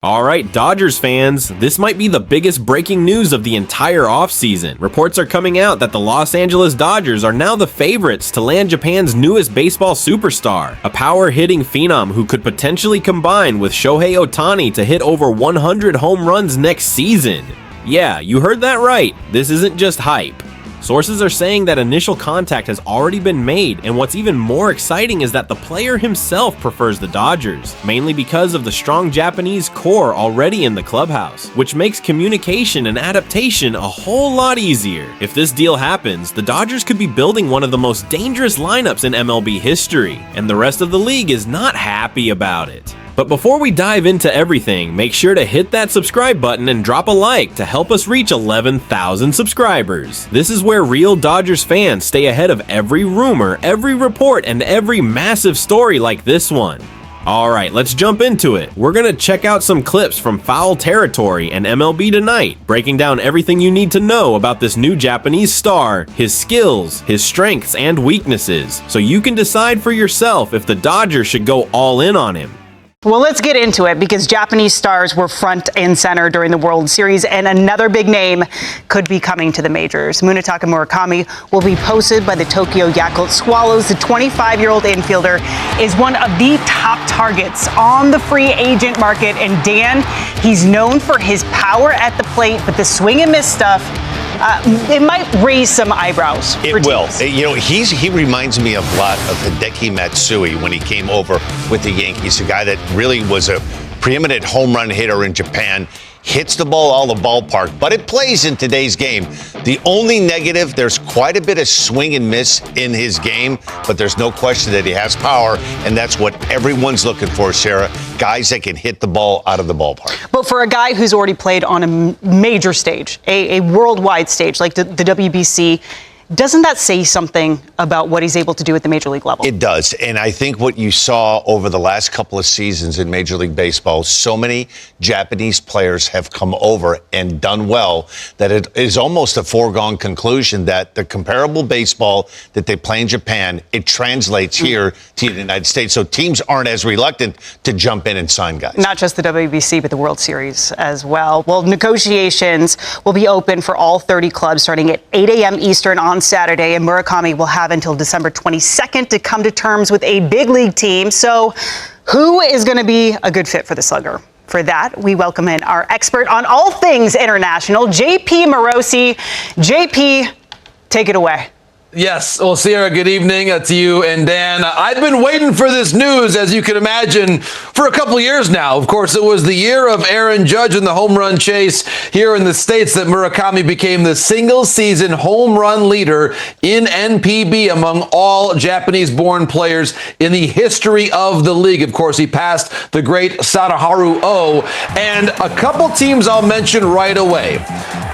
All right, Dodgers fans, this might be the biggest breaking news of the entire offseason. Reports are coming out that the Los Angeles Dodgers are now the favorites to land Japan's newest baseball superstar, a power-hitting phenom who could potentially combine with Shohei Ohtani to hit over 100 home runs next season. Yeah, you heard that right. This isn't just hype. Sources are saying that initial contact has already been made, and what's even more exciting is that the player himself prefers the Dodgers, mainly because of the strong Japanese core already in the clubhouse, which makes communication and adaptation a whole lot easier. If this deal happens, the Dodgers could be building one of the most dangerous lineups in MLB history, and the rest of the league is not happy about it. But before we dive into everything, make sure to hit that subscribe button and drop a like to help us reach 11,000 subscribers. This is where real Dodgers fans stay ahead of every rumor, every report, and every massive story like this one. Alright, let's jump into it. We're gonna check out some clips from Foul Territory and MLB Tonight, breaking down everything you need to know about this new Japanese star, his skills, his strengths and weaknesses, so you can decide for yourself if the Dodgers should go all in on him. Well, let's get into it because Japanese stars were front and center during the World Series, and another big name could be coming to the majors. Munetaka Murakami will be posted by the Tokyo Yakult Swallows. The 25-year-old infielder is one of the top targets on the free agent market. And Dan, he's known for his power at the plate, but the swing and miss stuff, it might raise some eyebrows. It will. You know, he reminds me a lot of Hideki Matsui when he came over with the Yankees, a guy that really was a preeminent home run hitter in Japan. Hits the ball all the ballpark, but it plays in today's game. The only negative, there's quite a bit of swing and miss in his game, but there's no question that he has power, and that's what everyone's looking for, Sarah. Guys that can hit the ball out of the ballpark. But for a guy who's already played on a major stage, a worldwide stage like the WBC, doesn't that say something about what he's able to do at the major league level? It does. And I think what you saw over the last couple of seasons in Major League Baseball, so many Japanese players have come over and done well that it is almost a foregone conclusion that the comparable baseball that they play in Japan, it translates here to the United States. So teams aren't as reluctant to jump in and sign guys. Not just the WBC, but the World Series as well. Well, negotiations will be open for all 30 clubs starting at 8 a.m. Eastern on Saturday, and Murakami will have until December 22nd to come to terms with a big league team. So who is going to be a good fit for the slugger? For that, we welcome in our expert on all things international, JP Morosi. JP, take it away. Yes. Well, Sierra, good evening to you and Dan. I've been waiting for this news, as you can imagine, for a couple years now. Of course, it was the year of Aaron Judge and the home run chase here in the States that Murakami became the single-season home run leader in NPB among all Japanese-born players in the history of the league. Of course, he passed the great Sadaharu Oh, and a couple teams I'll mention right away.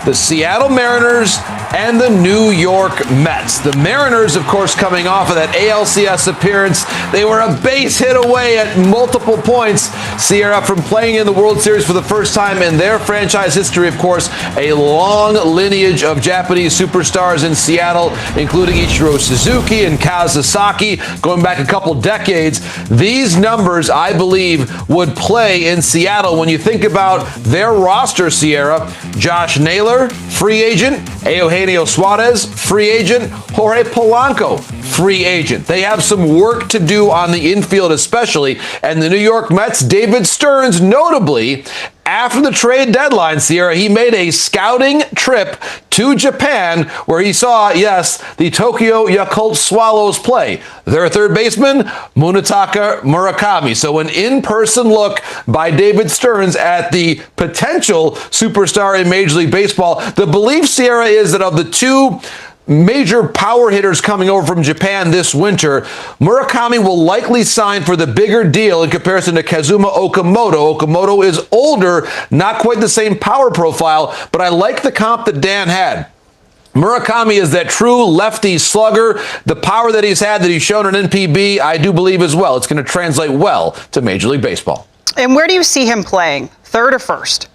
The Seattle Mariners and the New York Mets. The Mariners, of course, coming off of that ALCS appearance, they were a base hit away at multiple points. Sierra, from playing in the World Series for the first time in their franchise history, of course, a long lineage of Japanese superstars in Seattle, including Ichiro Suzuki and Kaz Sasaki, going back a couple decades. These numbers, I believe, would play in Seattle when you think about their roster, Sierra. Josh Naylor, free agent. Eugenio Suarez, free agent. Jorge Polanco, free agent. They have some work to do on the infield especially. And the New York Mets, David Stearns, notably, after the trade deadline, Sierra, he made a scouting trip to Japan where he saw, yes, the Tokyo Yakult Swallows play. Their third baseman, Munetaka Murakami. So an in-person look by David Stearns at the potential superstar in Major League Baseball. The belief, Sierra, is that of the two major power hitters coming over from Japan this winter, Murakami will likely sign for the bigger deal in comparison to Kazuma Okamoto. Okamoto is older, not quite the same power profile, but I like the comp that Dan had. Murakami is that true lefty slugger. The power that he's had, that he's shown in NPB, I do believe as well. It's going to translate well to Major League Baseball. And where do you see him playing? Third or first?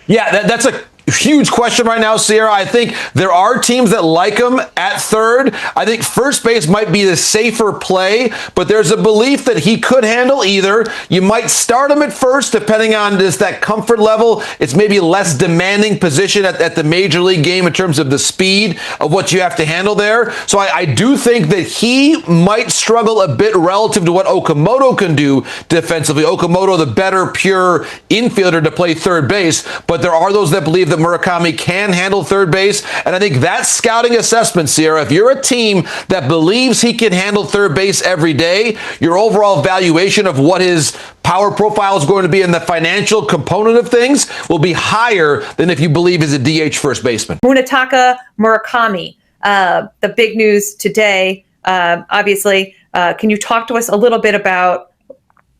Yeah, that's a huge question right now, Sierra. I think there are teams that like him at third. I think first base might be the safer play, but there's a belief that he could handle either. You might start him at first, depending on just that comfort level. It's maybe a less demanding position at the major league game in terms of the speed of what you have to handle there. So I do think that he might struggle a bit relative to what Okamoto can do defensively. Okamoto, the better pure infielder to play third base, but there are those that believe that Murakami can handle third base, and I think that scouting assessment, Sierra, if you're a team that believes he can handle third base every day, your overall valuation of what his power profile is going to be in the financial component of things will be higher than if you believe he's a DH first baseman. Munetaka Murakami, the big news today, obviously. Can you talk to us a little bit about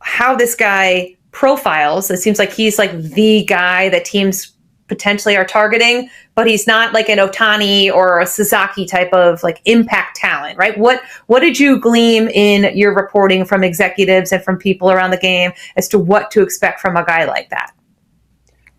how this guy profiles? It seems like he's like the guy that teams potentially are targeting, but he's not like an Ohtani or a Sasaki type of like impact talent, right? What did you glean in your reporting from executives and from people around the game as to what to expect from a guy like that?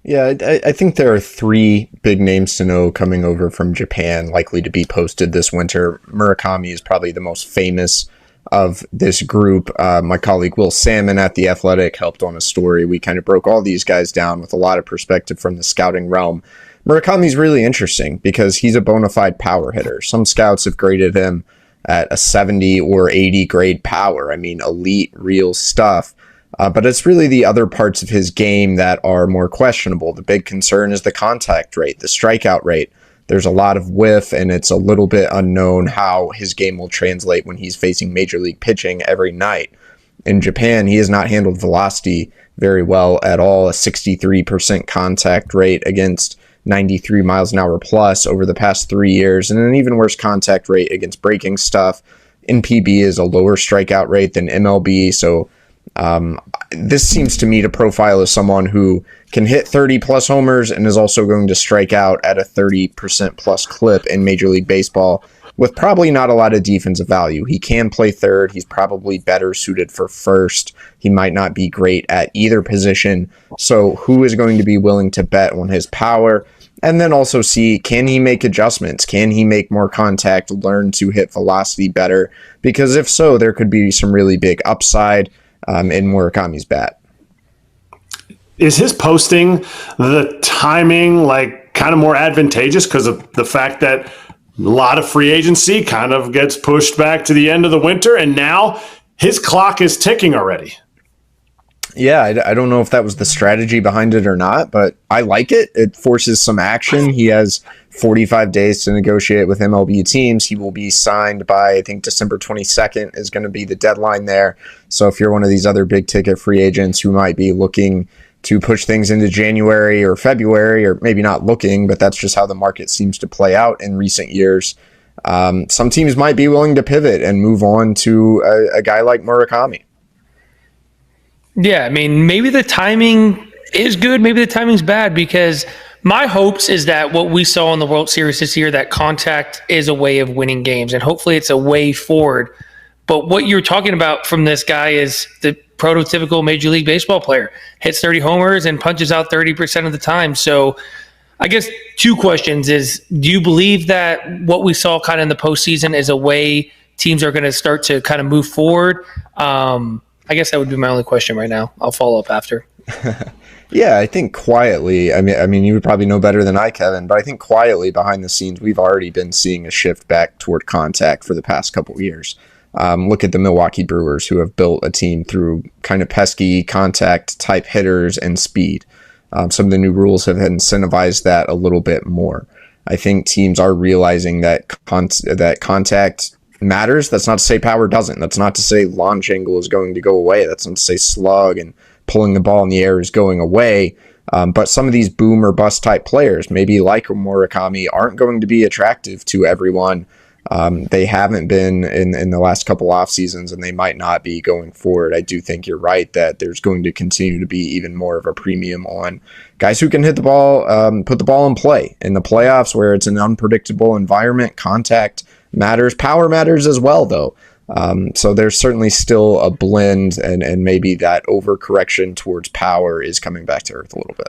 Yeah, I think there are three big names to know coming over from Japan likely to be posted this winter. Murakami is probably the most famous of this group. My colleague Will Salmon at The Athletic helped on a story. We kind of broke all these guys down with a lot of perspective from the scouting realm. Murakami's really interesting because he's a bona fide power hitter. Some scouts have graded him at a 70 or 80 grade power. I mean, elite, real stuff. But it's really the other parts of his game that are more questionable. The big concern is the contact rate, the strikeout rate. There's a lot of whiff, and it's a little bit unknown how his game will translate when he's facing major league pitching every night. In Japan, he has not handled velocity very well at all, a 63% contact rate against 93 miles an hour plus over the past 3 years, and an even worse contact rate against breaking stuff. In PB is a lower strikeout rate than MLB, so this seems to me to profile as someone who can hit 30 plus homers and is also going to strike out at a 30% plus clip in Major League Baseball with probably not a lot of defensive value. He can play third. He's probably better suited for first. He might not be great at either position. So who is going to be willing to bet on his power? And then also see, can he make adjustments? Can he make more contact, learn to hit velocity better? Because if so, there could be some really big upside in Murakami's bat. Is his posting, the timing, like kind of more advantageous because of the fact that a lot of free agency kind of gets pushed back to the end of the winter, and now his clock is ticking already? Yeah, I don't know if that was the strategy behind it or not, but I like it. It forces some action. He has 45 days to negotiate with MLB teams. He will be signed by, I think, December 22nd is going to be the deadline there. So if you're one of these other big ticket free agents who might be looking to push things into January or February, or maybe not looking, but that's just how the market seems to play out in recent years, some teams might be willing to pivot and move on to a guy like Murakami. Yeah, I mean, maybe the timing is good, maybe the timing's bad, because my hopes is that what we saw in the World Series this year, that contact is a way of winning games, and hopefully it's a way forward. But what you're talking about from this guy is the prototypical Major League Baseball player. Hits 30 homers and punches out 30% of the time. So I guess two questions is, do you believe that what we saw kind of in the postseason is a way teams are going to start to kind of move forward? I guess that would be my only question right now. I'll follow up after. Yeah, I think quietly, I mean, you would probably know better than I, Kevin, but I think quietly behind the scenes, we've already been seeing a shift back toward contact for the past couple of years. Look at the Milwaukee Brewers, who have built a team through kind of pesky contact type hitters and speed. Some of the new rules have incentivized that a little bit more. I think teams are realizing that that contact matters. That's not to say power doesn't. That's not to say launch angle is going to go away. That's not to say slug and pulling the ball in the air is going away. But some of these boom or bust type players, maybe like Murakami, aren't going to be attractive to everyone. They haven't been in the last couple off seasons, and they might not be going forward. I do think you're right that there's going to continue to be even more of a premium on guys who can hit the ball, put the ball in play. In the playoffs, where it's an unpredictable environment, contact matters. Power matters as well, though. So there's certainly still a blend, and maybe that overcorrection towards power is coming back to earth a little bit.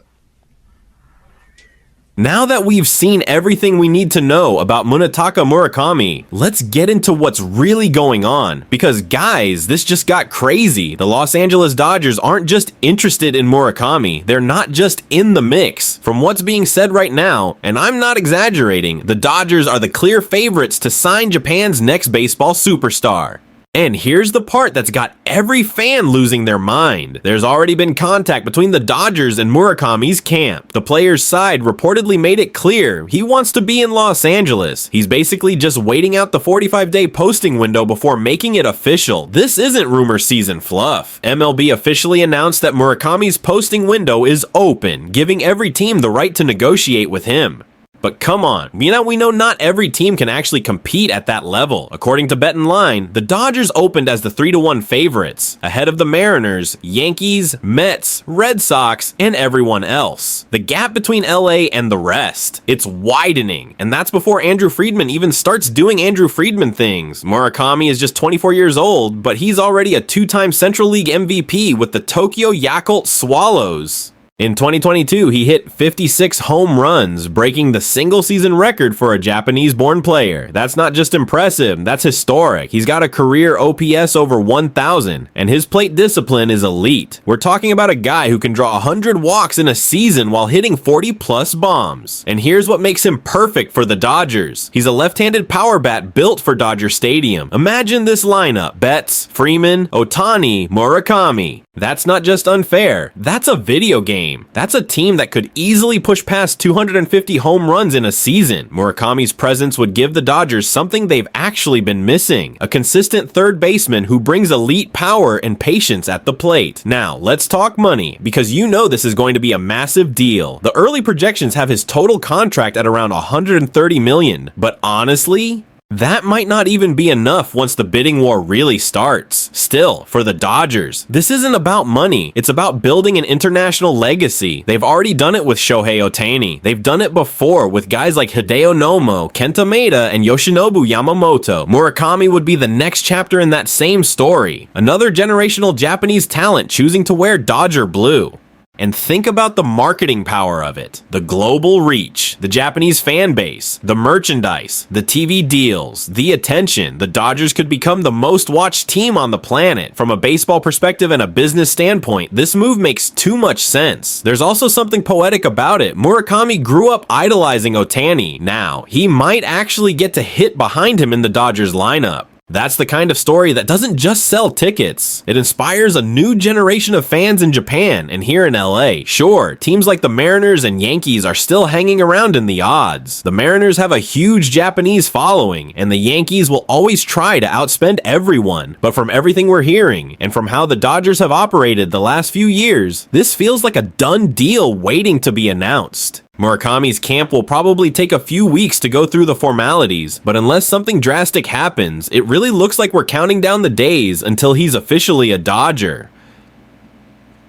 Now that we've seen everything we need to know about Munetaka Murakami, let's get into what's really going on. Because guys, this just got crazy. The Los Angeles Dodgers aren't just interested in Murakami, they're not just in the mix. From what's being said right now, and I'm not exaggerating, the Dodgers are the clear favorites to sign Japan's next baseball superstar. And here's the part that's got every fan losing their mind. There's already been contact between the Dodgers and Murakami's camp. The player's side reportedly made it clear he wants to be in Los Angeles. He's basically just waiting out the 45-day posting window before making it official. This isn't rumor season fluff. MLB officially announced that Murakami's posting window is open, giving every team the right to negotiate with him. But come on, we know not every team can actually compete at that level. According to Bet and Line, the Dodgers opened as the 3-1 favorites, ahead of the Mariners, Yankees, Mets, Red Sox, and everyone else. The gap between LA and the rest, it's widening, and that's before Andrew Friedman even starts doing Andrew Friedman things. Murakami is just 24 years old, but he's already a 2-time Central League MVP with the Tokyo Yakult Swallows. In 2022, he hit 56 home runs, breaking the single-season record for a Japanese-born player. That's not just impressive, that's historic. He's got a career OPS over 1,000, and his plate discipline is elite. We're talking about a guy who can draw 100 walks in a season while hitting 40-plus bombs. And here's what makes him perfect for the Dodgers. He's a left-handed power bat built for Dodger Stadium. Imagine this lineup: Betts, Freeman, Ohtani, Murakami. That's not just unfair, that's a video game. That's a team that could easily push past 250 home runs in a season. Murakami's presence would give the Dodgers something they've actually been missing: a consistent third baseman who brings elite power and patience at the plate. Now, let's talk money, because you know this is going to be a massive deal. The early projections have his total contract at around $130 million, but honestly, that might not even be enough once the bidding war really starts. Still, for the Dodgers, this isn't about money, it's about building an international legacy. They've already done it with Shohei Ohtani. They've done it before with guys like Hideo Nomo, Kenta Maeda, and Yoshinobu Yamamoto. Murakami would be the next chapter in that same story. Another generational Japanese talent choosing to wear Dodger blue. And think about the marketing power of it. The global reach, the Japanese fan base, the merchandise, the TV deals, the attention. The Dodgers could become the most watched team on the planet. From a baseball perspective and a business standpoint, this move makes too much sense. There's also something poetic about it. Murakami grew up idolizing Ohtani. Now, he might actually get to hit behind him in the Dodgers lineup. That's the kind of story that doesn't just sell tickets. It inspires a new generation of fans in Japan and here in LA. Sure, teams like the Mariners and Yankees are still hanging around in the odds. The Mariners have a huge Japanese following, and the Yankees will always try to outspend everyone. But from everything we're hearing, and from how the Dodgers have operated the last few years, this feels like a done deal waiting to be announced. Murakami's camp will probably take a few weeks to go through the formalities, but unless something drastic happens, it really looks like we're counting down the days until he's officially a Dodger.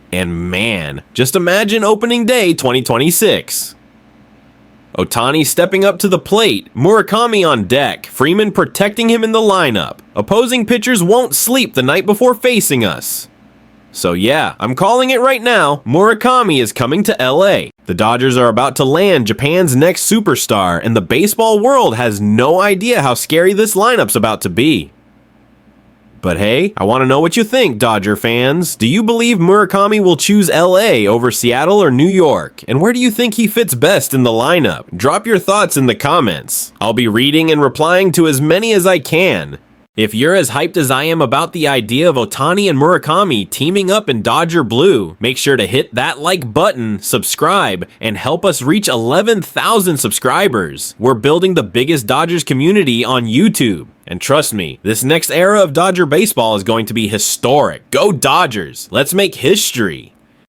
And man, just imagine opening day 2026. Ohtani stepping up to the plate, Murakami on deck, Freeman protecting him in the lineup. Opposing pitchers won't sleep the night before facing us. So yeah, I'm calling it right now, Murakami is coming to LA. The Dodgers are about to land Japan's next superstar, and the baseball world has no idea how scary this lineup's about to be. But hey, I want to know what you think, Dodger fans. Do you believe Murakami will choose LA over Seattle or New York? And where do you think he fits best in the lineup? Drop your thoughts in the comments. I'll be reading and replying to as many as I can. If you're as hyped as I am about the idea of Ohtani and Murakami teaming up in Dodger Blue, make sure to hit that like button, subscribe, and help us reach 11,000 subscribers. We're building the biggest Dodgers community on YouTube. And trust me, this next era of Dodger baseball is going to be historic. Go Dodgers! Let's make history!